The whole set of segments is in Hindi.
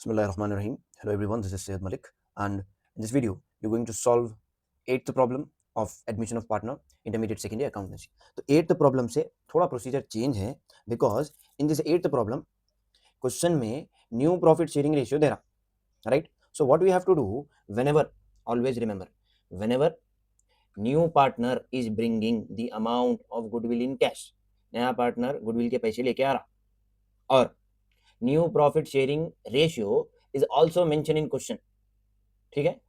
Bismillahirrahmanirrahim. Hello everyone, this is Syed Malik, and in this video you're going to solve eighth problem of admission of partner intermediate second year accountancy. तो eighth problem से थोड़ा प्रोसीजर चेंज है because in this eighth problem question में न्यू प्रॉफिट शेयरिंग रेशियो दे रहा, right? So what we have to do, whenever, always remember, whenever new partner is bringing the amount of goodwill in cash, नया पार्टनर गुडविल के पैसे लेके आ रहा और new profit sharing ratio is also mention in question, ठीक है,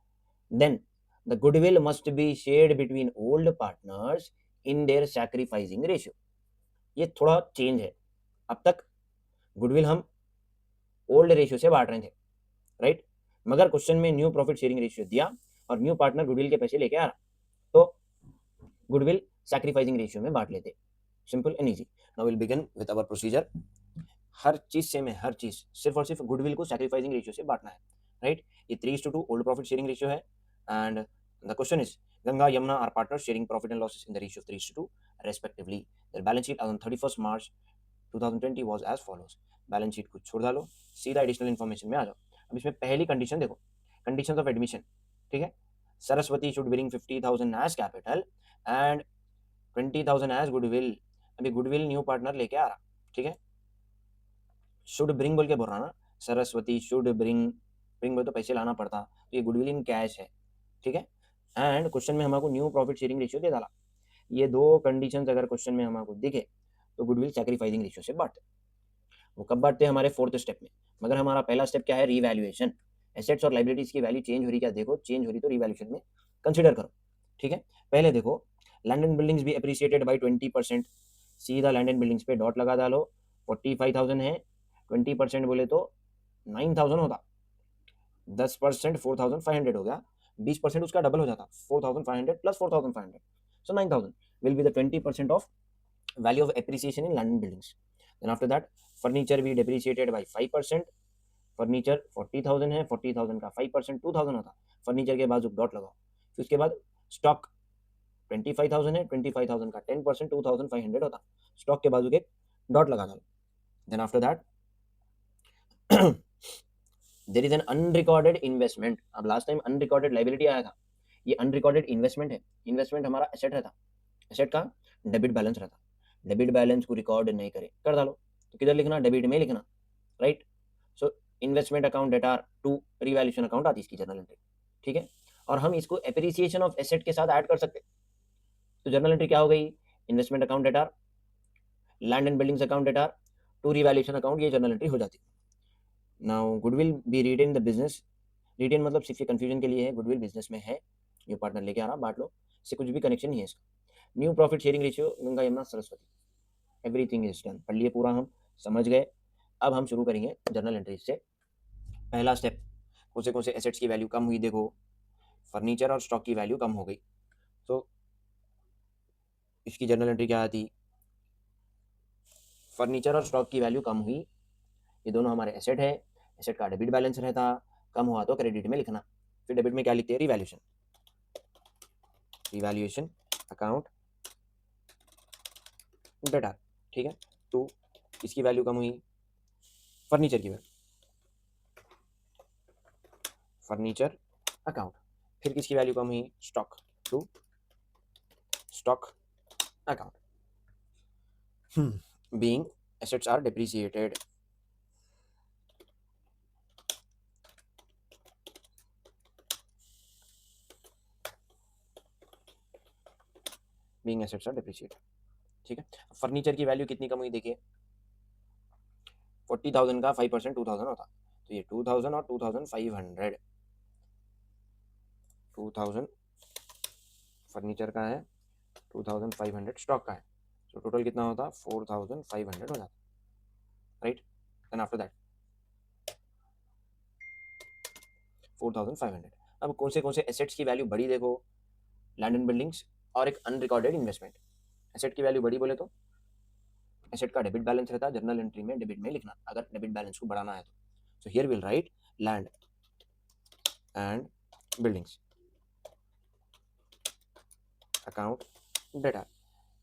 then the goodwill must be shared between old partners in their sacrificing ratio. ये थोड़ा चेंज है. अब तक गुडविल हम ओल्ड रेशियो से बांट रहे थे, राइट? मगर क्वेश्चन में न्यू प्रॉफिट शेयरिंग रेशियो दिया और न्यू पार्टनर गुडविल के पैसे लेके आ रहा, तो गुडविल सैक्रिफाइसिंग रेशियो में बांट लेते. Simple and easy. Now will begin with our procedure. हर चीज से मैं हर चीज सिर्फ और सिर्फ गुडविल को सैक्रिफाइसिंग रेशियो से बांटना है, राइट? ये 3:2 ओल्ड प्रॉफिट शेयरिंग रेशियो है and the question is Ganga Yamuna are partners sharing profit and losses in the ratio of 3:2 respectively. Their balance sheet on 31st March 2020 was as follows. Balance sheet को छोड़ डालो, सीधा एडिशनल इन्फॉर्मेशन में आ जाओ. अब इसमें पहली कंडीशन देखो, कंडीशंस ऑफ एडमिशन, ठीक है. Saraswati should bring 50,000 as capital and 20,000 as goodwill. अभी गुडविल न्यू पार्टनर लेके आ रहा, ठीक है. शुड ब्रिंग बोल के बोल रहा ना, सरस्वती शुड ब्रिंग, ब्रिंग बोल तो पैसे लाना पड़ता, तो ये गुडविल इन कैश है, ठीक है. एंड क्वेश्चन में हमको न्यू प्रॉफिट शेयरिंग रेशियो दे डाला. ये दो कंडीशंस अगर क्वेश्चन में हमको दिखे तो गुडविल सैक्रिफाइसिंग रेशियो से बांटते. वो कब बांटते हैं? हमारे फोर्थ स्टेप में. मगर हमारा पहला स्टेप क्या है? रीवैल्यूएशन. एसेट्स और लाइबिलिटीज की वैल्यू चेंज हो रही, क्या देखो, चेंज हो रही तो रीवैल्यूएशन में कंसिडर करो, ठीक है. पहले देखो, लैंड एंड बिल्डिंग्स भी एप्रिसिएटेड बाई 20%. सीधा लैंड एंड बिल्डिंग्स पे डॉट लगा डालो. 45,000 है, 20% बोले तो 9,000 होता. 10% 4,500 हो गया. 20% उसका डबल हो जाता, 4,500 plus 4,500, so 9,000 will be the 20% of value of appreciation in land and buildings. Then after that furniture भी डेप्रिसिएटेड बाई 5%. फर्नीचर 40,000 है, 40,000 का 5% 2,000 होता. फर्नीचर के बाजू डॉट लगाओ. फिर उसके बाद स्टॉक 25,000 है, 25,000 का 10% 2,500 होता. स्टॉक के बाजू के डॉट लगा दो. Then after that there is an unrecorded investment. अब लास्ट टाइम अनरिकॉर्डेड लाइबिलिटी आया था, ये अनरिकॉर्डेड इन्वेस्टमेंट है. इन्वेस्टमेंट हमारा एसेट रहता, एसेट का डेबिट बैलेंस रहता. डेबिट बैलेंस को रिकॉर्ड नहीं करे कर डालो, तो किधर लिखना? डेबिट में लिखना, right? So investment account data to revaluation account आती है इसकी जर्नल एंट्री, ठीक है. और हम इसको एप्रिसिएशन ऑफ एसेट के साथ ऐड कर सकते. तो जर्नल एंट्री क्या हो गई? Investment account debtor, land and buildings account data to revaluation account, ये जर्नल एंट्री हो जाती. Now goodwill be retain the business. Retain मतलब सिर्फ ये कंफ्यूजन के लिए है, गुडविल बिजनेस में है, न्यू पार्टनर लेके आ रहा, बांट लो, इससे कुछ भी कनेक्शन नहीं है इसका. New profit sharing ratio Ganga Yamuna Saraswati, everything is done. पढ़ लिए पूरा, हम समझ गए. अब हम शुरू करेंगे जर्नल एंट्री से. पहला स्टेप, कौन से एसेट्स की वैल्यू कम हुई? देखो, फर्नीचर और स्टॉक की वैल्यू कम हो गई, तो इसकी जर्नल एंट्री क्या आती? फर्नीचर और स्टॉक की वैल्यू कम हुई, ये दोनों हमारे एसेट है, एसेट का डेबिट बैलेंस रहता, कम हुआ तो क्रेडिट में लिखना. फिर डेबिट में क्या लिखते हैं? रिवैल्यूएशन, रिवैल्यूएशन अकाउंट डेटा, ठीक है. तो इसकी वैल्यू कम हुई, फर्नीचर की वैल्यू, फर्नीचर अकाउंट. फिर किसकी वैल्यू कम हुई? Stock, to stock account. Being assets are depreciated. Being assets are depreciated, ठीक है. फर्नीचर की वैल्यू कितनी कम हुई? देखिए, 40,000 का 5% 2,000 होता, तो ये 2,000 और 2,500. 2,000 फर्नीचर का है, 2,500 स्टॉक का है, तो टोटल कितना होता? 4,500 हो जाता, राइट. Then after that 4,500. अब कौन से एसेट्स की वैल्यू बढ़ी? देखो, लैंड एंड बिल्डिंग्स और एक अनरिकॉर्डेड इन्वेस्टमेंट. एसेट की वैल्यू बढ़ी बोले तो एसेट का डेबिट बैलेंस रहता है, जर्नल एंट्री में डेबिट में लिखना अगर डेबिट बैलेंस को बढ़ाना है तो. So here will write land and buildings account debtor,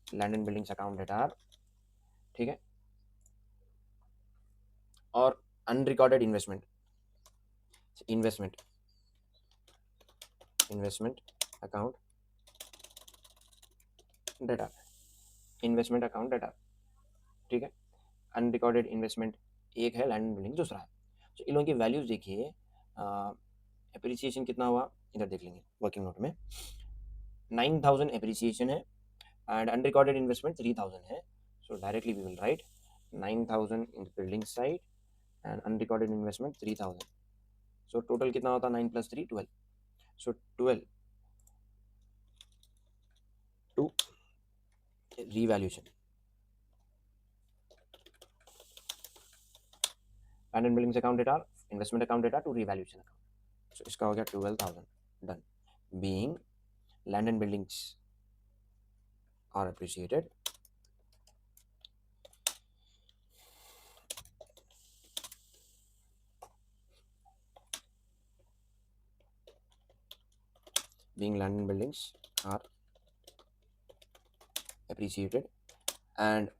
land and buildings account data, ठीक है. और unrecorded investment, investment account data, investment account data, ठीक है। अनरिकॉर्डेड इन्वेस्टमेंट एक है, लैंड एंड बिल्डिंग दूसरा है। तो इन लोगों की वैल्यूज देखिए, एप्रिसिएशन कितना हुआ इधर देख लेंगे वर्किंग नोट में, 9000 एप्रिसिएशन है एंड अनरिकॉर्डेड इन्वेस्टमेंट 3000 है। So directly we will write 9000 in building side and unrecorded investment 3000। So total कितना होता है 9 + 3 12। So 12 to revaluation, land and buildings account data, investment account data to revaluation account. So इसका हो गया 12000 done. Being land and buildings are appreciated being land and buildings are appreciated and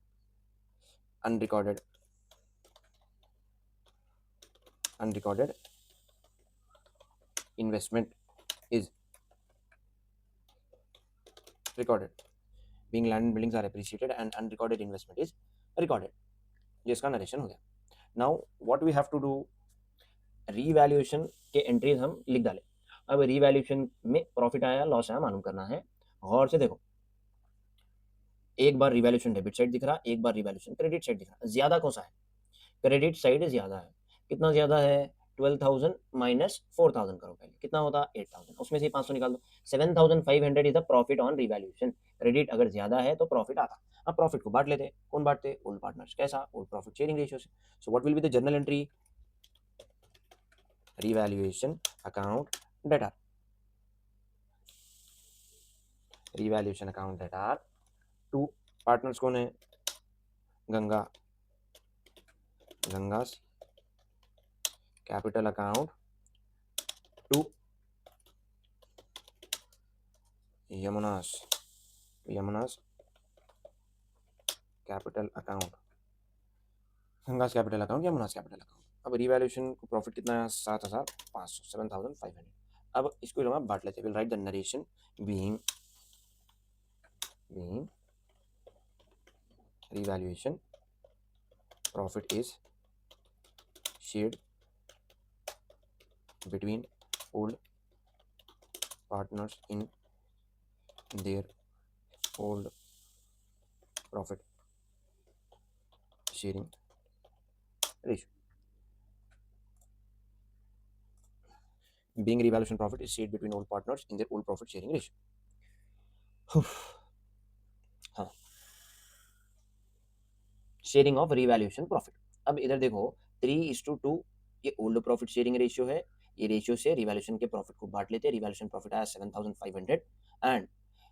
unrecorded investment is recorded. Being land and buildings are appreciated and unrecorded investment is recorded. ये इसका नरेशन हो गया। Now what we have to do, revaluation के एंट्रीज हम लिख डाले। अब रीवैल्यूएशन में प्रॉफिट आया लॉस आया मालूम करना है। गौर से देखो, एक बार रिवैल्यूएशन डेबिट साइड दिख रहा, एक बार रिवैल्यूएशन क्रेडिट साइड दिख रहा। ज्यादा कौन सा है, क्रेडिट साइड ज्यादा है। कितना ज्यादा है, 12000 माइनस 4000 करो पहले, कितना होता 8000, उसमें से 500 निकाल दो। 7500 is the profit on revaluation. Credit अगर ज्यादा है तो प्रॉफिट आता। अब प्रॉफिट को बांट लेते, कौन बांटते, ओल्ड पार्टनर्स। कैसा, ओल्ड प्रॉफिट शेयरिंग रेशियो से। So what will be the journal entry, revaluation account debtor, revaluation account data to partners कौन है, Ganga's capital account to Yamuna's capital account, Ganga's capital account, Yamuna's capital account. अब रिवैल्यूएशन को प्रॉफिट कितना है, 7500, 7500। अब इसको हम बांट लेते हैं। Will write the narration being revaluation profit is shared between old partners in their old profit sharing ratio. Being revaluation profit is shared between old partners in their old profit sharing ratio. हाँ, शेयरिंग ऑफ रिवैल्यूएशन प्रॉफिट। अब इधर देखो 3:2 ये ओल्ड प्रॉफिट शेयरिंग रेशियो है। ये रेशियो से रिवैल्यूएशन के प्रॉफिट को बांट लेते हैं। रिवैल्यूएशन प्रॉफिट आया 7500 एंड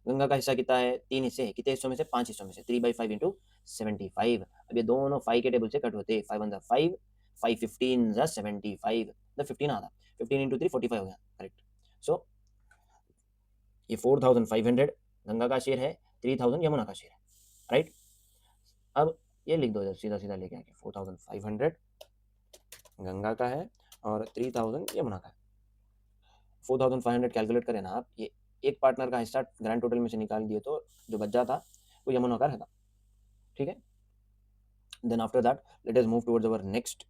गंगा का हिस्सा कितना है, 3 हिस्से है। कितने हिस्सों में से, 5 हिस्सों में से। 3/5 इंटू 75। अब ये दोनों 5 के टेबल से कट होते हैं। 5 1 5, 5 15 75, द 15 आधा, 15 इंटू 3 45 हो गया, करेक्ट। सो ये 4500 गंगा का शेयर है, 3000 यमुना का शेयर है, राइट। अब ये लिख दो, सीधा सीधा लेके आके 4500 गंगा का है और 3000 यमुना का है। 4500 कैलकुलेट करें ना आप, ये एक पार्टनर का हिस्सा ग्रैंड टोटल में से निकाल दिए तो जो बच जाता वो यमुना का रहता, ठीक है। Then after that let us move towards our next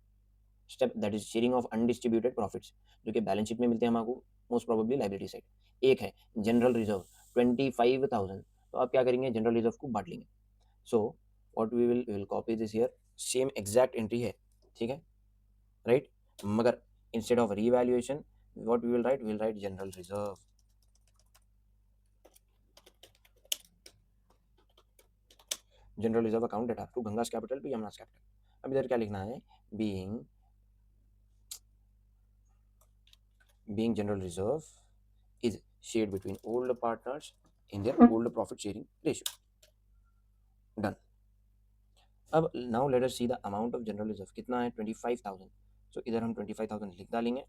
step, that is sharing of undistributed profits, जो कि बैलेंस शीट में मिलते हैं हमको मोस्ट प्रोबेबली लायबिलिटी साइड। एक है जनरल रिजर्व 25000, तो आप क्या करेंगे, जनरल रिजर्व को बांट लेंगे। So what we will copy this here, same exact entry है, ठीक है, राइट। मगर instead of revaluation what we will write general reserve. General reserve account data to Ganga's capital to Yamuna's capital. अब इधर क्या लिखना है, being general reserve is shared between old partners in their old profit sharing ratio. Done. अब now let us see the amount of general reserve कितना है, 25000। so इधर हम 25000 लिख डालेंगे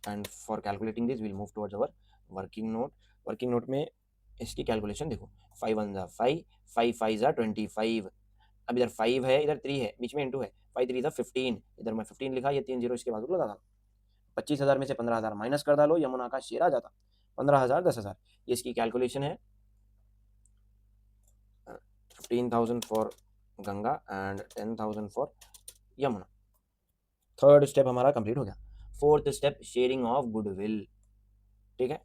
and for calculating this we'll move towards our working note। working note में इसकी कैलकुलेशन देखो, 5 1 5, 5 5 25। अब इधर 5 है, इधर 3 है, बीच में इंटू है, 5 3 15, इधर मैं 15 लिखा, ये 3 0 इसके बाद लगा था। 25,000 में से 15,000 माइनस कर डालो, यमुना का शेयर आ जाता 15,000 10,000। ये इसकी कैलकुलेशन है। 15,000 for Ganga and 10,000 for Yamuna. Third step हमारा कंप्लीट हो गया। Fourth step sharing of goodwill. ठीक है,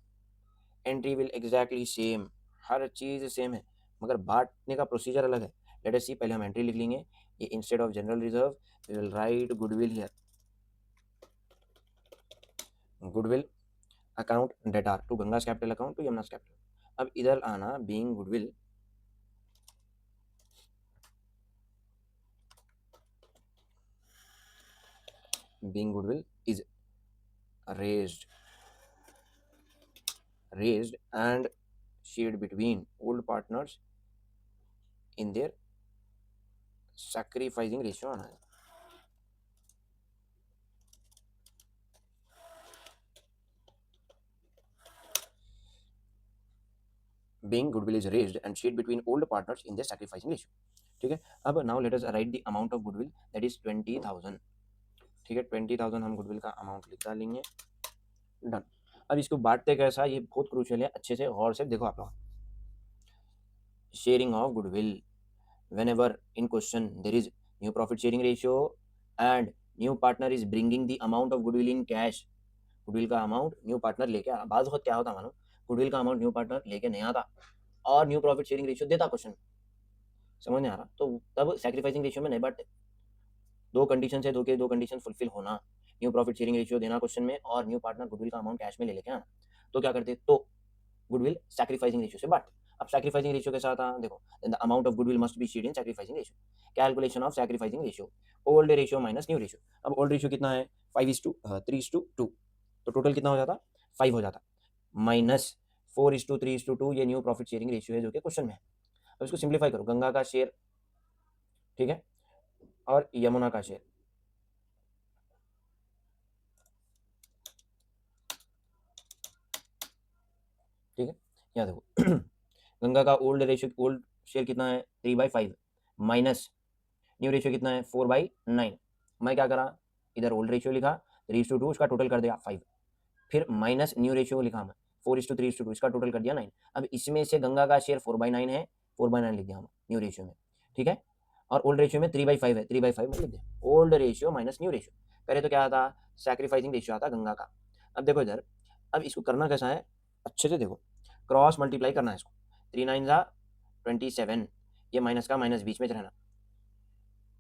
एंट्री विल एग्जैक्टली सेम, हर चीज सेम है मगर बांटने का प्रोसीजर अलग है। लेट अस सी, पहले हम एंट्री लिख लेंगे। ये instead of general reserve we will write goodwill here, goodwill account debtor to Ganga's capital account to Yamuna's capital. अब इधर आना, being goodwill is raised and shared between old partners in their sacrificing ratio आना है। being goodwill is raised and shared between old partners in their sacrificing ratio। ठीक है, अब now let us write the amount of goodwill, that is 20,000। ठीक है, 20,000 हम गुडविल का अमाउंट लिख डालेंगे। डन। अब इसको बांटते कैसा, ये बहुत क्रूशियल है, अच्छे से गौर से देखो आप लोग। Sharing of goodwill, whenever in question there is new profit sharing ratio and new partner is bringing the amount of goodwill in cash। Goodwill का अमाउंट न्यू पार्टनर लेके आ, बात वक्त क्या होता मानो, गुडविल का अमाउंट न्यू पार्टनर लेके नहीं आता और न्यू प्रॉफिट शेयरिंग रेशियो देता क्वेश्चन, समझ नहीं आ रहा, तो तब सैक्रिफाइसिंग रेशियो में नहीं बांटते। दो कंडीशन है, दो कंडीशन फुलफिल होना, न्यू प्रॉफिट शेयरिंग रेशियो देना क्वेश्चन में और न्यू पार्टनर गुडविल का अमाउंट कैश में ले लेके आना, तो क्या करते, तो गुडविल सैक्रिफाइसिंग रेशियो से बांट। अब सैक्रिफाइसिंग रेशियो के साथ देखो, the amount of goodwill must be shared in sacrificing ratio. Calculation of sacrificing ratio, old ratio minus new ratio. अब ओल्ड रेशियो कितना है, 5:3:2, तो टोटल कितना हो जाता, 5 हो जाता, माइनस 4:3:2, ये न्यू प्रॉफिट शेयरिंग रेशियो है जो कि क्वेश्चन में है। अब इसको सिंप्लीफाई करो, गंगा का शेयर, ठीक है, और यमुना का शेयर, ठीक है, यहाँ देखो गंगा का ओल्ड शेयर कितना है, 3/5 माइनस न्यू रेशियो कितना है, 4/9। मैं क्या करा, इधर ओल्ड रेशियो लिखा 3:2, उसका टोटल कर दिया 5, फिर माइनस न्यू रेशियो लिखा मैं 4:3:2, इसका टोटल कर दिया 9। अब इसमें से गंगा का शेयर 4/9 है, 4/9 लिख दिया हम न्यू रेशियो में, ठीक है, और ओल्ड रेशियो में 3/5 है, 3/5 में लिख दिया। Old ratio minus new ratio करे तो क्या आता, सैक्रिफाइसिंग रेशियो आता गंगा का। अब देखो इधर, अब इसको करना कैसा है, अच्छे से देखो, क्रॉस मल्टीप्लाई करना है इसको, 3×9 = 27, ये माइनस का माइनस बीच में रहना,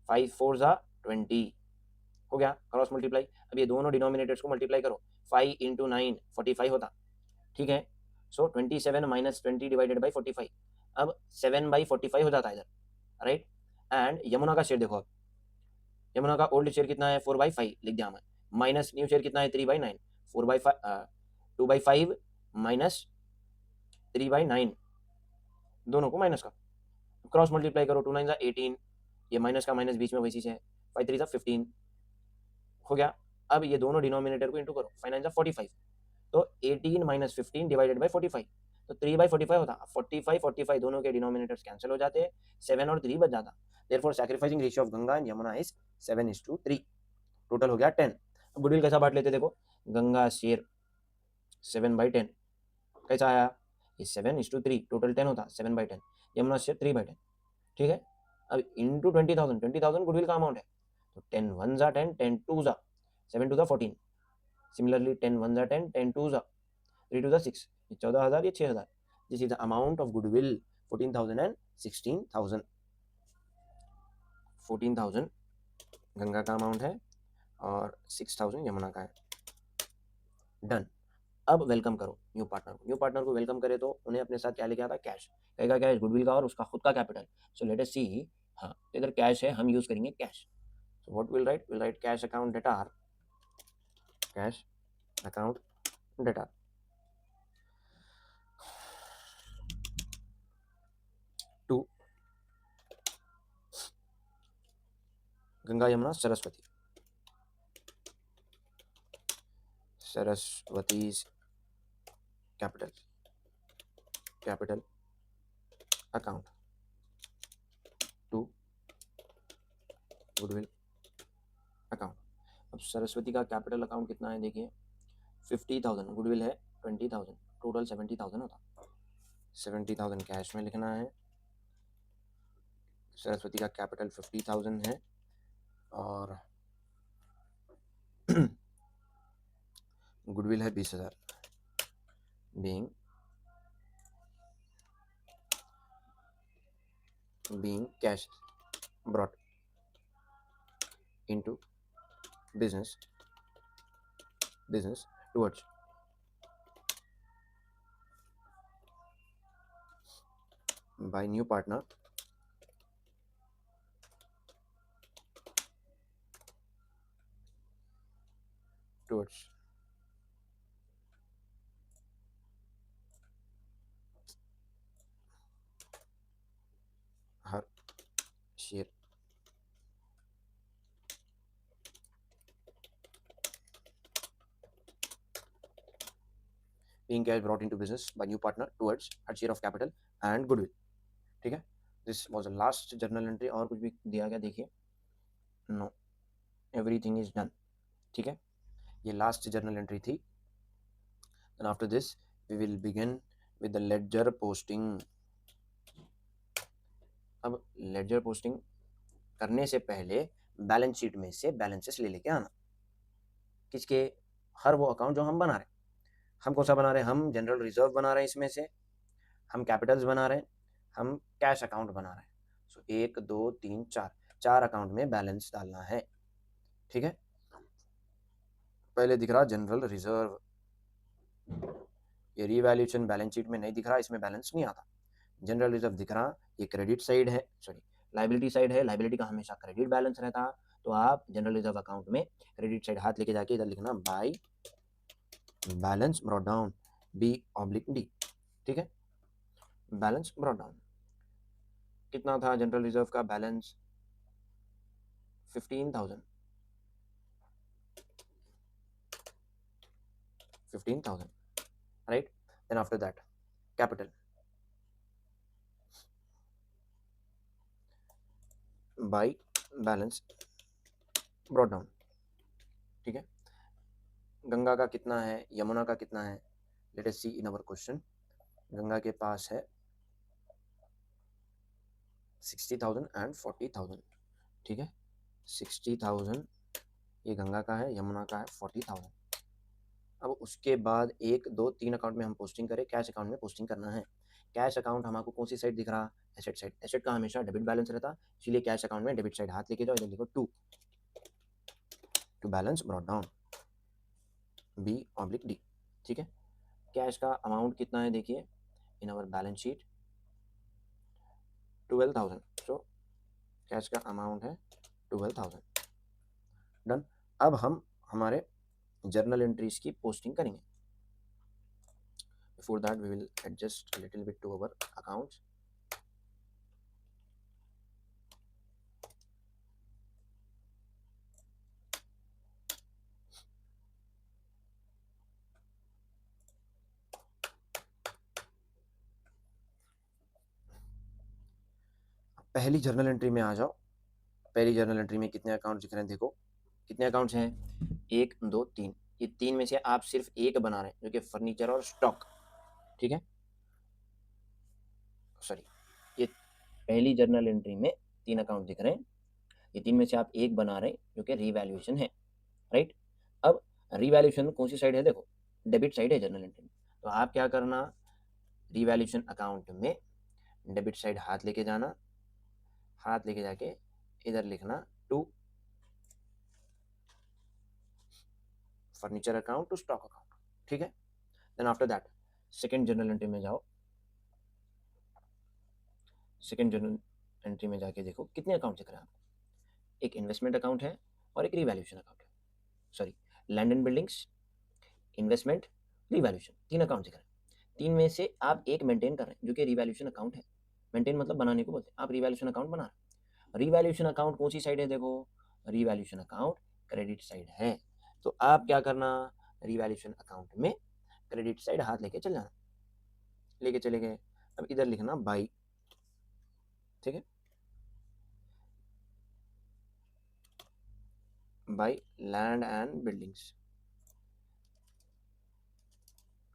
5×4 = 20 हो गया, क्रॉस मल्टीप्लाई। अब ये दोनों डिनोमिनेटर्स को मल्टीप्लाई करो, 5 × 9 45 होता, ठीक है, सो 27 - 20 / 45, अब 7/45 हो जाता है इधर, राइट। एंड यमुना का शेयर देखो, अब यमुना का ओल्ड शेयर कितना है, 4/5 लिख दिया मैं, माइनस न्यू शेयर कितना है, 3/9, 4/5 2/5 माइनस 3/9, दोनों को माइनस का क्रॉस मल्टीप्लाई करो, 2×9 = 18, ये माइनस का माइनस बीच में वैसी से है, 5×3 = 15 हो गया। अब ये दोनों डिनोमिनेटर को इंटू करो, 5×9 = 45, तो 18 - 15 / 45, तो 3/45 होता, 45 45 दोनों के डिनोमिनेटर्स कैंसिल हो जाते हैं, 7 और 3 बच जाता। Therefore sacrificing ratio of Ganga and Yamuna is 7:3, total हो गया 10। अब गुडविल कैसा बांट लेते, देखो गंगा शेयर 7/10 कैसा आया, ये 7:3, टोटल 10 होता, 7/10, यमुना शेयर 3/10, ठीक है। अब इंटू 20,000, 20,000 गुडविल का अमाउंट है, तो 10 1 = 10, 10 2 = 7 2 = 14, सिमिलरली 10 1 = 10, 10 2 = 3 2 = 6, ये 14,000, ये 6,000। This is the amount of goodwill, 14,000 and 16,000। 14,000 Ganga का अमाउंट है और 6,000 यमुना का है। डन। अब वेलकम करो न्यू पार्टनर को, न्यू पार्टनर को वेलकम करे तो उन्हें अपने साथ क्या लेके आता, कैश, कहेगा क्या है, गुडविल का और उसका खुद का कैपिटल। सो लेट अस सी, हाँ इधर कैश है, हम यूज करेंगे cash. So what will write, will write cash account debtor, cash account debtor to Ganga Yamuna Saraswati, Saraswati's capital account to goodwill account. अब सरस्वती का कैपिटल अकाउंट कितना है देखिए, 50,000, गुडविल है 20,000, टोटल 70,000 होता। 70,000 कैश में लिखना है। सरस्वती का कैपिटल 50,000 है और गुडविल है 20,000, being cash brought into business towards by new partner towards her share being cash brought into business by new partner towards her share of capital and goodwill। ठीक है, this was last journal entry. और कुछ भी दिया गया देखिए? No, everything is done. ठीक है, ये लास्ट जर्नल एंट्री थी। And after this we will begin with the ledger posting. अब लेडजर पोस्टिंग करने से पहले बैलेंस शीट में से बैलेंसेस ले लेके आना। किसके? हर वो अकाउंट जो हम बना रहे हैं। हम कौन सा बना रहे हैं? हम जनरल रिजर्व बना रहे हैं, इसमें से हम कैपिटल्स बना रहे हैं, हम कैश अकाउंट बना रहे हैं। सो 1 2 3 4 चार अकाउंट में बैलेंस डालना है। ठीक है, पहले दिख रहा जनरल रिजर्व, ये रीवैल्यूएशन बैलेंस शीट में नहीं दिख रहा, इसमें बैलेंस नहीं आता। जनरल रिजर्व दिख रहा, ये क्रेडिट साइड है, सॉरी लाइबिलिटी साइड है। लाइबिलिटी का हमेशा क्रेडिट बैलेंस रहता, तो आप जनरल रिजर्व अकाउंट में क्रेडिट साइड हाथ लेके जाके इधर लिखना by balance brought down B/D। ठीक है, बैलेंस ब्रॉट डाउन कितना था जनरल रिजर्व का balance? 15,000, 15,000, right? Then after that capital by balance brought down। ठीक है, गंगा का कितना है, यमुना का कितना है? Let us see in our question. Ganga के पास है 60,000 एंड 40,000। ठीक है, 60,000 ये गंगा का है, यमुना का है 40,000। अब उसके बाद 1 2 3 अकाउंट में हम पोस्टिंग करें, कैश अकाउंट में पोस्टिंग करना है। कैश अकाउंट हमको कौन सी साइड दिख रहा? Asset side. एसेट का हमेशा डेबिट बैलेंस रहता, इसलिए कैश अकाउंट में डेबिट साइड हाथ लेके जाओ, इधर लिखो 2 to balance brought down B/D। ठीक है, कैश का अमाउंट कितना है देखिए इन अवर बैलेंस शीट 12,000। सो कैश का अमाउंट है 12,000। डन। अब हम हमारे जर्नल एंट्रीज की पोस्टिंग करेंगे। Before that we will adjust a little bit to our accounts। पहली जर्नल एंट्री में आ जाओ। पहली जर्नल एंट्री में कितने अकाउंट दिख रहे हैं देखो, कितने अकाउंट्स हैं? 1 2 3। ये 3 में से आप सिर्फ एक बना रहे हैं, जो कि फर्नीचर और स्टॉक। ठीक है, सॉरी, ये पहली जर्नल एंट्री में 3 अकाउंट दिख रहे हैं, ये 3 में से आप एक बना रहे हैं जो कि रीवैल्यूएशन है, राइट? अब रीवैल्यूएशन कौन सी साइड है देखो, डेबिट साइड है जर्नल एंट्री में। तो आप क्या करना, रीवैल्यूएशन अकाउंट में डेबिट साइड हाथ लेके जाना, हाथ लेके जाके इधर लिखना 2 furniture account to stock account. ठीक है, then after that second journal entry में जाओ। सेकेंड जर्नल एंट्री में जाके देखो कितने अकाउंट दिख रहे हैं आपको। एक इन्वेस्टमेंट अकाउंट है और एक रीवैल्यूएशन अकाउंट है, sorry land and buildings, investment, revaluation, 3 account दिख रहे हैं। 3 में से आप एक मेंटेन कर रहे हैं जो कि रीवैल्यूएशन अकाउंट है। मेंटेन मतलब बनाने को बोलते हैं, आप रीवैल्यूएशन अकाउंट बना रहे हैं। रीवैल्यूएशन अकाउंट कौन सी साइड है देखो, रीवैल्यूएशन अकाउंट क्रेडिट साइड है। तो आप क्या करना, रीवैल्यूएशन अकाउंट में क्रेडिट साइड हाथ लेके चल जाना, लेके चले गए। अब इधर लिखना बाई। ठीक है, by land and buildings.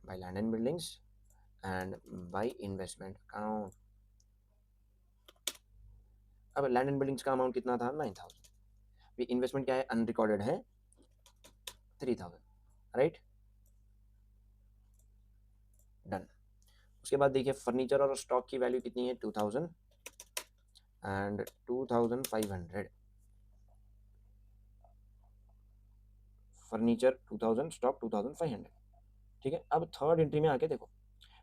By land and buildings and by investment account. अब लैंड एंड बिल्डिंग्स का अमाउंट कितना था 9000, इन्वेस्टमेंट क्या है अनरिकॉर्डेड है 3000, राइट, डन। उसके बाद देखिए फर्नीचर और स्टॉक की वैल्यू कितनी है 2000 एंड 2500, फर्नीचर 2000, स्टॉक 2500, ठीक है। अब थर्ड एंट्री में आके देखो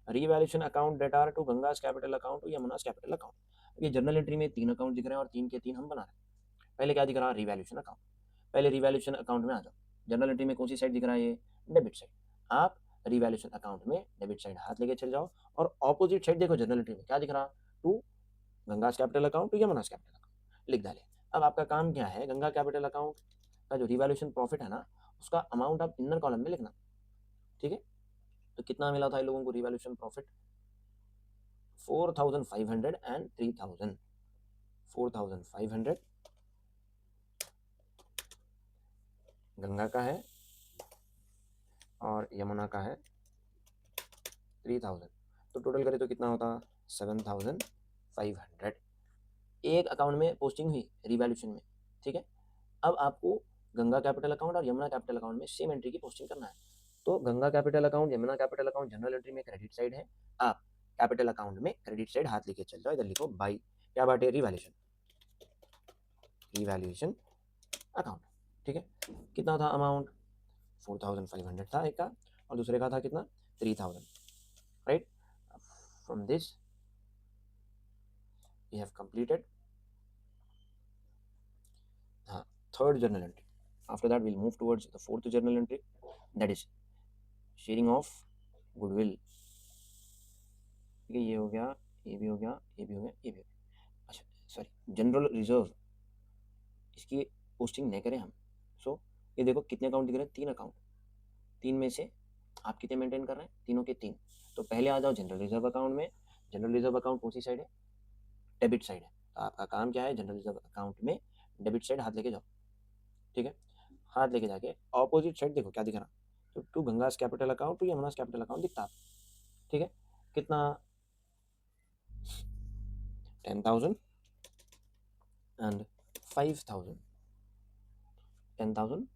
revaluation account debtor to Ganga's capital account to Yamuna's capital account. ये जनरल एंट्री में 3 अकाउंट दिख रहे हैं और 3 के 3 हम बना रहे हैं। पहले क्या दिख रहा है रीवैल्यूएशन अकाउंट, पहले रीवैल्यूएशन अकाउंट में आ जाओ। जनरल एंट्री में कौन सी साइड दिख रहा है ये डेबिट साइड, आप रीवैल्यूएशन अकाउंट में डेबिट साइड हाथ लेके चल जाओ और ऑपोजिट साइड देखो जनरल एंट्री में क्या दिख रहा to Ganga's capital account to Yamuna's capital account, लिख डाले। अब आपका काम क्या है गंगा कैपिटल अकाउंट का जो रीवैल्यूएशन प्रॉफिट है ना उसका अमाउंट आप इनर कॉलम में लिखना, ठीक है। तो कितना मिला था इन लोगों को रिवैल्यूएशन प्रॉफिट 4500 एंड 3000, 4500 गंगा का है और यमुना का है 3000, तो टोटल करें तो कितना होता 7500। एक अकाउंट में पोस्टिंग हुई रिवैल्यूएशन में, ठीक है। अब आपको गंगा कैपिटल अकाउंट और यमुना कैपिटल अकाउंट में सेम एंट्री की पोस्टिंग करना है। तो Ganga capital account Yamuna capital account general entry में क्रेडिट साइड है, आप कैपिटल अकाउंट में क्रेडिट साइड हाथ लेके चल जाओ, इधर लिखो बाई क्या बात है रिवैल्यूएशन, रिवैल्यूएशन अकाउंट, ठीक है। कितना था अमाउंट 4500 था एक का और दूसरे का था कितना 3000, right. From this we have completed third journal entry. After that we'll move towards the fourth journal entry, that is sharing of goodwill, ठीक है। ये हो गया, ये भी हो गया, ये भी हो गया, ये भी हो गया। अच्छा सॉरी जनरल रिजर्व इसकी पोस्टिंग नहीं करें हम। सो ये देखो कितने अकाउंट दिख रहे हैं 3 अकाउंट, 3 में से आप कितने मेंटेन कर रहे हैं तीनों के 3। तो पहले आ जाओ जनरल रिजर्व अकाउंट में। जनरल रिजर्व अकाउंट कौन सी साइड है डेबिट साइड है, तो आपका काम क्या है जनरल रिजर्व अकाउंट में डेबिट साइड हाथ लेके जाओ, ठीक है। हाथ लेके जाके ऑपोजिट साइड देखो क्या दिख रहा, तो to Ganga's capital account to Yamuna's capital account दिखता, ठीक है। कितना 10,000 एंड 5,000, 10,000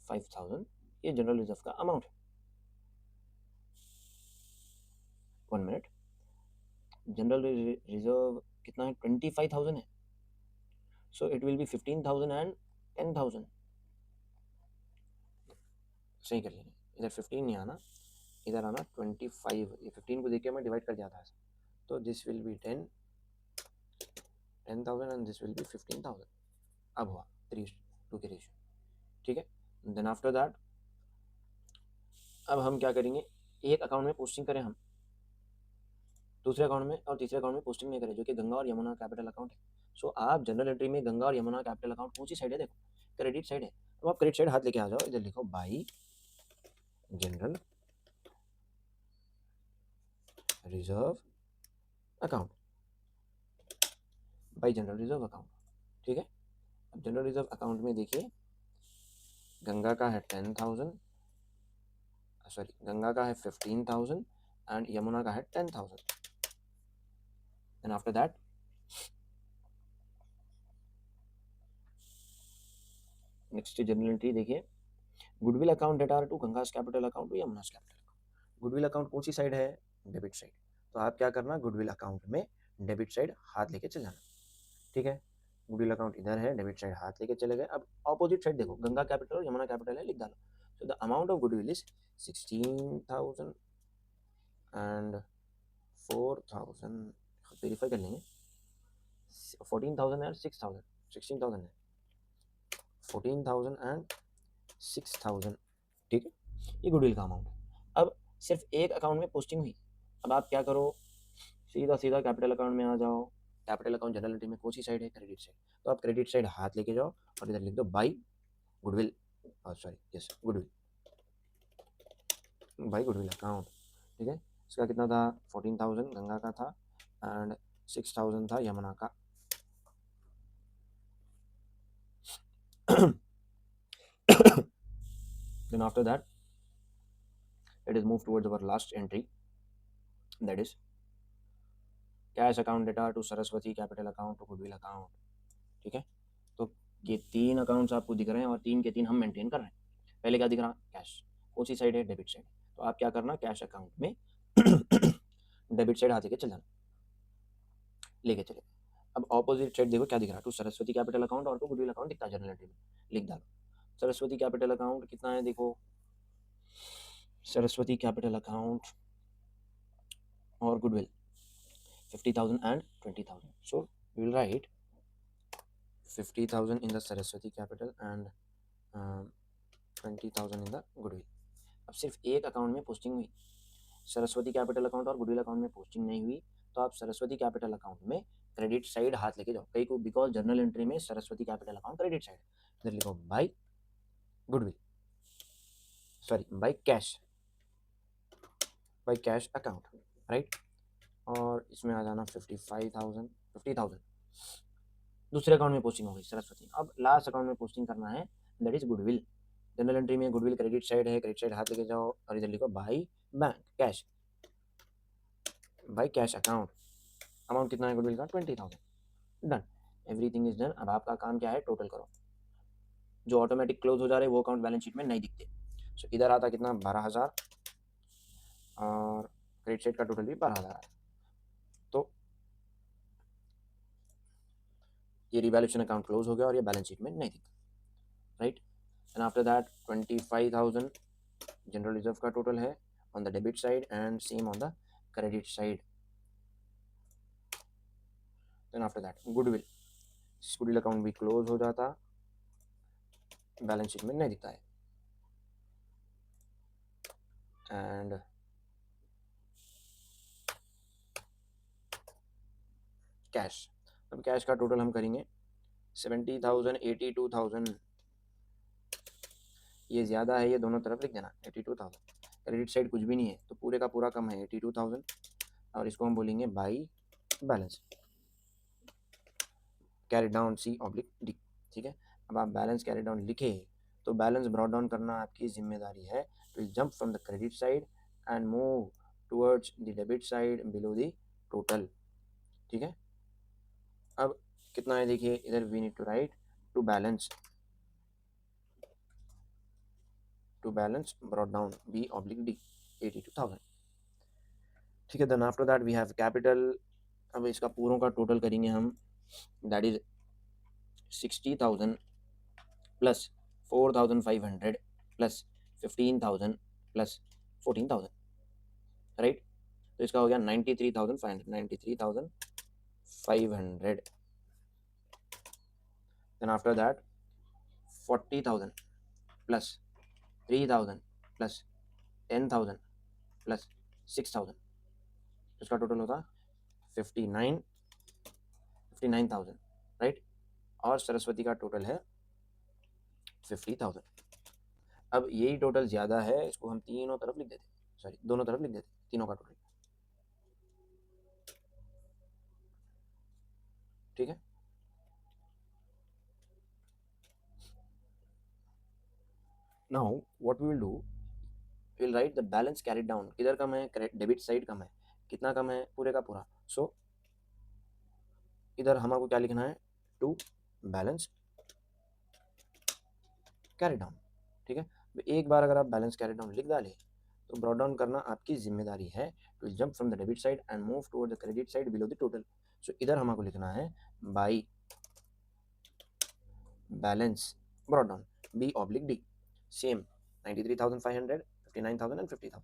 5,000 ये जनरल रिजर्व का अमाउंट है। 1 मिनट, जनरल रिजर्व कितना है 25,000 है, so it will be 15,000 and 10,000, सही कर लेंगे। इधर 15 नहीं आना, इधर आना 25, ये 15 को देख के मैं डिवाइड कर दिया था, तो this will be 10,000 and this will be 15,000। अब हुआ 3:2 के रेशियो, ठीक है। देन आफ्टर दैट अब हम क्या करेंगे, एक अकाउंट में पोस्टिंग करें हम, दूसरे अकाउंट में और तीसरे अकाउंट में पोस्टिंग नहीं करें, जो कि गंगा और यमुना कैपिटल अकाउंट है। सो आप जनरल एंट्री में गंगा और यमुना कैपिटल अकाउंट कौन सी साइड है देखो क्रेडिट साइड है। अब आप क्रेडिट साइड हाथ लेके आ जाओ, इधर लिखो by general reserve account, by general reserve account, ठीक है। अब जनरल रिजर्व अकाउंट में देखिए गंगा का है 10,000, सॉरी गंगा का है 15,000 एंड यमुना का है 10,000। And after that next general entry देखिए goodwill account debtor to Ganga's capital account to Yamuna's capital account. Goodwill account कौन सी साइड है डेबिट साइड, तो आप क्या करना गुडविल अकाउंट में डेबिट साइड हाथ लेके चल जाना, ठीक है। गुडविल अकाउंट इधर है, डेबिट साइड हाथ लेके चले गए। अब ऑपोजिट साइड देखो गंगा कैपिटल और यमुना कैपिटल है, लिख डालो। So the amount of goodwill is 16,000 and 4,000, verify कर लेंगे 14,000 एंड 6,000, 16,000 है 14,000 एंड 6,000, ठीक है। ये गुडविल का अमाउंट है। अब सिर्फ एक अकाउंट में पोस्टिंग हुई, अब आप क्या करो सीधा सीधा कैपिटल अकाउंट में आ जाओ। कैपिटल अकाउंट जनरल एंट्री में कौन सी साइड है क्रेडिट साइड, तो आप क्रेडिट साइड हाथ लेके जाओ और इधर लिख दो by goodwill, sorry yes goodwill, by goodwill account, ठीक है। इसका कितना था 14,000 गंगा का था एंड 6,000 था यमुना का। Then after that it is move towards our last entry, that is cash account data to Saraswati capital account to goodwill account. ठीक है, तो ये 3 अकाउंट्स आपको दिख रहे हैं और 3 के 3 हम मेंटेन कर रहे हैं। पहले क्या दिख रहा, कैश, कौन सी साइड है, डेबिट साइड। तो आप क्या करना, कैश अकाउंट में डेबिट साइड हाथ लेके चल जाना, लेके चले। अब ऑपोजिट साइड देखो क्या दिख रहा है, टू सरस्वती कैपिटल अकाउंट और टू गुडविल अकाउंट दिखता है, जर्नल एंट्री में लिख डालो। सरस्वती कैपिटल अकाउंट कितना है, देखो सरस्वती कैपिटल अकाउंट और goodwill 50,000 and 20,000. So we will write 50,000 in the Saraswati capital and 20,000 in the goodwill. अब सिर्फ एक अकाउंट में पोस्टिंग हुई, सरस्वती कैपिटल अकाउंट और गुडविल अकाउंट में पोस्टिंग नहीं हुई, तो आप सरस्वती कैपिटल अकाउंट में क्रेडिट साइड हाथ लेके जाओ कई को, बिकॉज जर्नल एंट्री में Saraswati capital account credit side. इधर लिखो by goodwill, sorry by cash account, right. और इसमें आ जाना 50,000 दूसरे अकाउंट में पोस्टिंग हो गई सरस्वती। अब लास्ट अकाउंट में पोस्टिंग करना है, that is goodwill. General entry में गुडविल क्रेडिट साइड है, क्रेडिट साइड हाथ लेके जाओ और इधर लिखो by bank cash, by cash account. Amount कितना है गुडविल का, 20,000। Done, everything is done. अब आपका काम क्या है, टोटल करो। जो ऑटोमेटिक क्लोज हो जा रहे हैं वो अकाउंट बैलेंस शीट में नहीं दिखते। सो इधर आता कितना, 12,000 और क्रेडिट साइड का टोटल भी 12,000। तो ये रिवैल्यूएशन अकाउंट क्लोज हो गया और ये बैलेंस शीट में नहीं दिखता, right. And after that 25,000 general reserve का टोटल है on the debit side and same on the credit side. Then after that goodwill account भी क्लोज हो जाता, बैलेंस शीट में नहीं दिखता है। एंड कैश, अब कैश का टोटल हम करेंगे 70,000 82,000, ये ज़्यादा है, ये दोनों तरफ लिख देना 82,000। क्रेडिट साइड कुछ भी नहीं है तो पूरे का पूरा कम है 82,000 और इसको हम बोलेंगे by balance carry down C oblique D. ठीक है, अब आप बैलेंस कैरी डाउन लिखे तो बैलेंस ब्रॉट डाउन करना आपकी जिम्मेदारी है। Will jump from the credit side and move towards the debit side below the total. ठीक है, अब कितना है देखिए, इधर we need to write to balance brought down B oblique D 82,000। ठीक है, then after that we have capital. अब इसका पूरों का टोटल करेंगे हम, that is 60,000 plus 4,500 plus 15,000 plus 14,000, right. तो इसका हो गया 93,500। Then after that 40,000 plus 3,000 plus 10,000 plus 6,000, इसका टोटल होता 59,000, राइट। और सरस्वती का टोटल है 50,000। अब यही टोटल ज़्यादा है, इसको हम तीनों तरफ लिख देते, सॉरी दोनों तरफ लिख देते, तीनों का टोटल। ठीक है, now what we will do, will write the balance carried down. किधर कम है, डेबिट साइड कम है, कितना कम है, पूरे का पूरा। सो इधर हमको क्या लिखना है, टू बैलेंस कैरी डाउन। ठीक है, एक बार अगर आप बैलेंस कैरी डाउन लिख डाले तो ब्रॉट डाउन करना आपकी जिम्मेदारी है। To jump from the debit side and move toward the credit side below the total. So इधर हमको लिखना है by balance brought down B oblique D, same 93,500 59,000 and 50,000।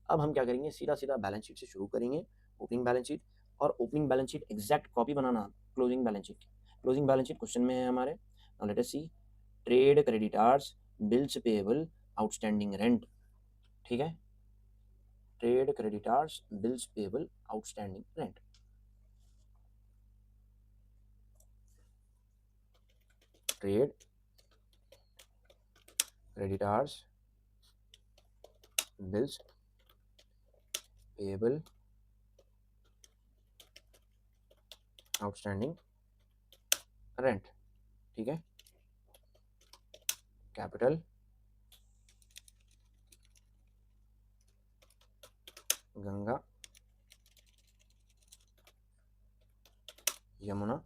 अब हम क्या करेंगे, सीधा सीधा बैलेंस शीट से शुरू करेंगे, ओपनिंग बैलेंस शीट। और opening balance sheet exact copy बनाना क्लोजिंग बैलेंस शीट की। क्लोजिंग बैलेंस शीट क्वेश्चन में है हमारे, now let us see trade creditors bills payable outstanding rent. ठीक है, trade creditors bills payable outstanding rent. Trade creditors bills payable outstanding rent. ठीक है, capital Ganga Yamuna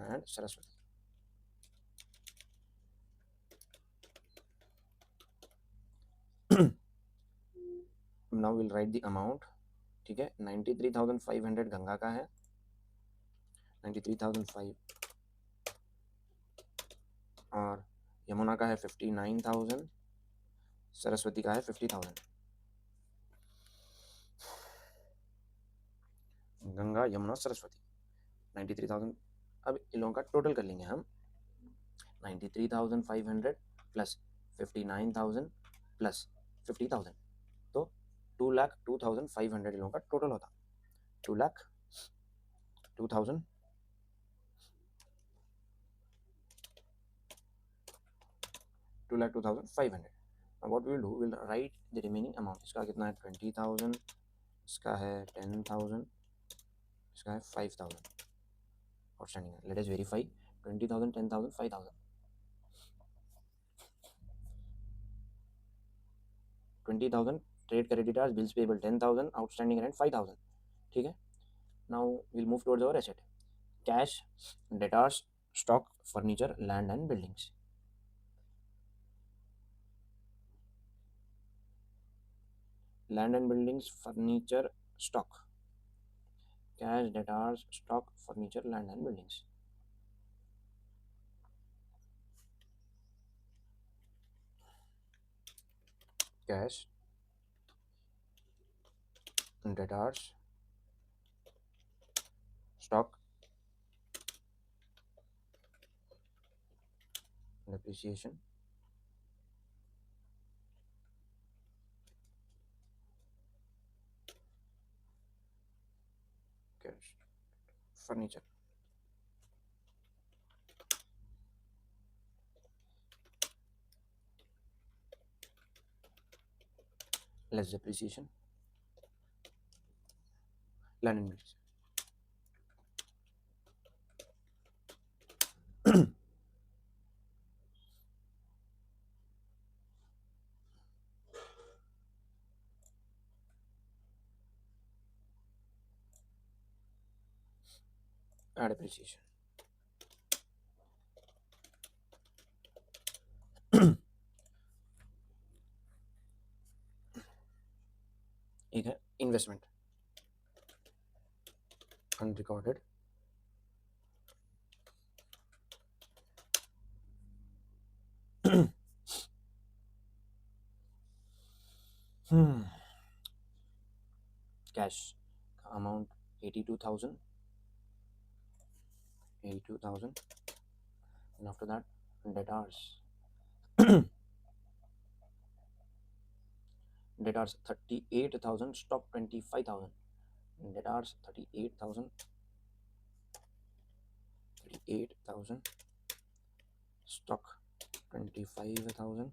and Saraswati. Now will write the amount. ठीक है, 93,500 गंगा का है, 93,500 और यमुना का है 59,000, सरस्वती का है 50,000. गंगा यमुना सरस्वती 93,000. अब इन लोगों का टोटल कर लेंगे हम. 93,500 प्लस 59,000 प्लस 50,000, तो 2,02,500 इन लोगों का टोटल होता. 2,02,500. Now what we will do, we'll write the remaining amount. इसका कितना है 20,000, इसका है 10,000, इसका है 5,000 आउटस्टैंडिंग है. लेट अस verify. 20,000, 10,000, 5,000. 20,000 trade creditors, bills payable 10,000, outstanding rent 5,000. ठीक है. Now we'll move towards our asset. Cash, debtors, stock, furniture, land and buildings. Land and buildings, furniture, stock. Cash, debtors, stock, furniture, land and buildings. Cash, debtors, stock, depreciation, cash, furniture. Less depreciation, land and buildings. Add depreciation. एक है इन्वेस्टमेंट, अनरिकॉर्डेड कैश का amount 82,000, and after that debtors. Debtors 38,000, stock 25,000. Debtors 38,000, stock 25,000.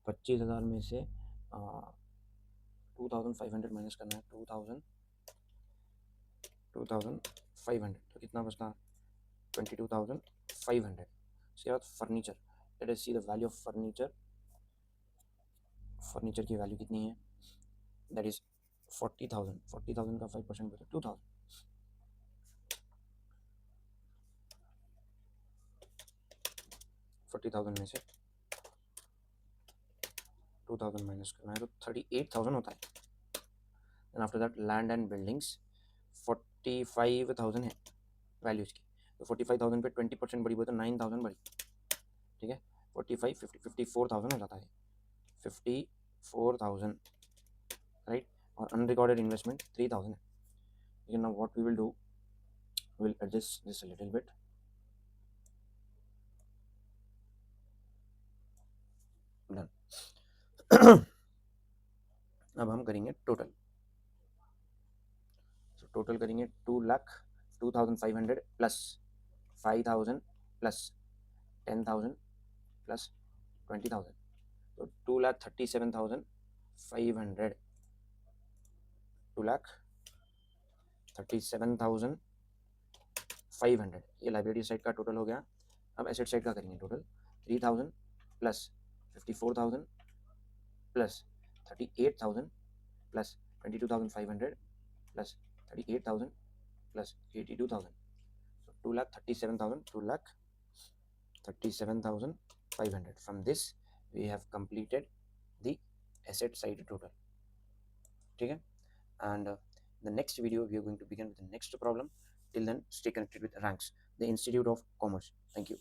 25,000 में से 2,500 माइनस करना है. 2,500, तो कितना बचता है 22,500. उसके बाद furniture. Late us see the value of furniture. Furniture की वैल्यू कितनी है, दैट इज 40,000. 40,000 का 5% बचा 2,000. 40,000 में से 2,000 माइनस करना है तो 38,000 होता है. And after that land and buildings 45,000 है वैल्यू इसकी. तो 45,000 पे 20% बढ़ी हुई तो 9,000 बढ़ी. ठीक है, 45, 50, 54,000 हो जाता है. 54,000, राइट. और अनरिकॉर्डेड इन्वेस्टमेंट 3,000 है. ठीक है. Now what we will do, will adjust this a little bit. Done. अब हम करेंगे टोटल. तो टोटल करेंगे 2,02,500 प्लस 5,000 प्लस 10,000 प्लस 20,000, तो 2,37,500. 2,37,500 ये लाइब्रेरी साइड का टोटल हो गया. अब एसेट साइड का करेंगे total. 3,000 plus 54,000 plus 38,000 plus 22,500 plus 38,000 plus 82,000. So 2,37,000, 2,37,500. From this we have completed the asset side total. Okay, and the next video we are going to begin with the next problem. Till then, stay connected with Ranks, the Institute of Commerce. Thank you.